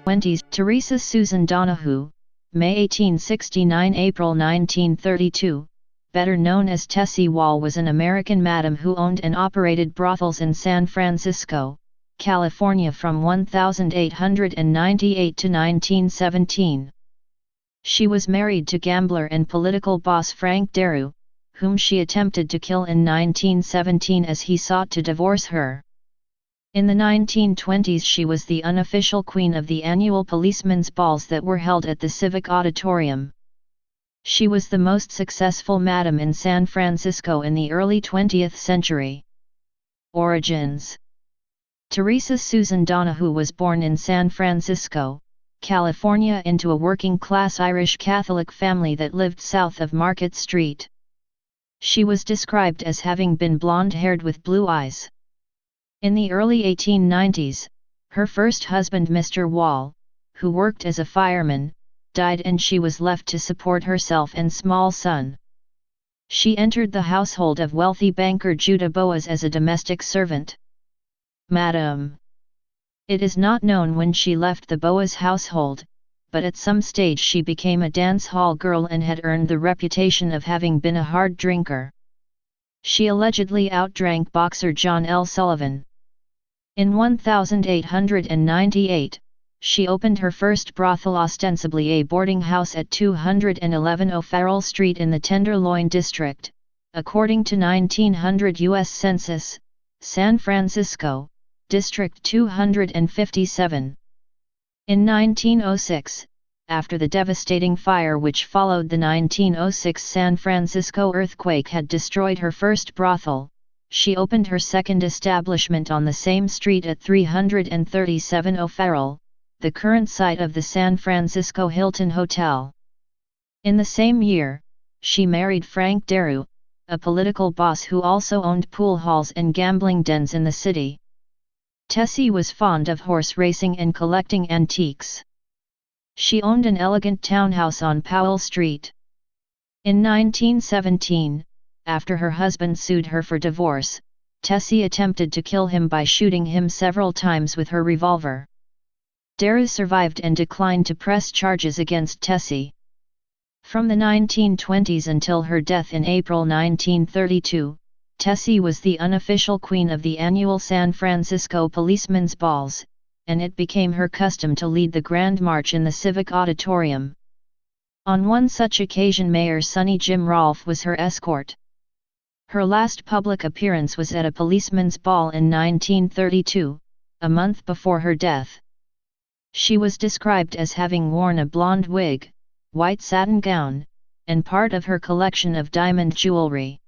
1920s, Teresa Susan Donohue, May 1869 – April 1932, better known as Tessie Wall, was an American madam who owned and operated brothels in San Francisco, California from 1898 to 1917. She was married to gambler and political boss Frank Daroux, whom she attempted to kill in 1917 as he sought to divorce her. In the 1920s she was the unofficial queen of the annual Policeman's balls that were held at the Civic Auditorium. She was the most successful madam in San Francisco in the early 20th century. Origins: Teresa Susan Donohue was born in San Francisco, California into a working-class Irish Catholic family that lived south of Market Street. She was described as having been blonde-haired with blue eyes. In the early 1890s, her first husband Mr. Wall, who worked as a fireman, died and she was left to support herself and small son. She entered the household of wealthy banker Judah Boas as a domestic servant. Madam. It is not known when she left the Boas household, but at some stage she became a dance hall girl and had earned the reputation of having been a hard drinker. She allegedly outdrank boxer John L. Sullivan. In 1898, she opened her first brothel, ostensibly a boarding house, at 211 O'Farrell Street in the Tenderloin District, according to 1900 U.S. Census, San Francisco, District 257. In 1906, after the devastating fire which followed the 1906 San Francisco earthquake had destroyed her first brothel, she opened her second establishment on the same street at 337 O'Farrell, the current site of the San Francisco Hilton Hotel. In the same year, she married Frank Daroux, a political boss who also owned pool halls and gambling dens in the city. Tessie was fond of horse racing and collecting antiques. She owned an elegant townhouse on Powell Street. In 1917, after her husband sued her for divorce, Tessie attempted to kill him by shooting him several times with her revolver. Daroux survived and declined to press charges against Tessie. From the 1920s until her death in April 1932, Tessie was the unofficial queen of the annual San Francisco Policeman's Balls, and it became her custom to lead the Grand March in the Civic Auditorium. On one such occasion Mayor Sonny Jim Rolfe was her escort. Her last public appearance was at a policeman's ball in 1932, a month before her death. She was described as having worn a blonde wig, white satin gown, and part of her collection of diamond jewelry.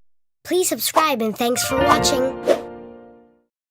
Please subscribe and thanks for watching.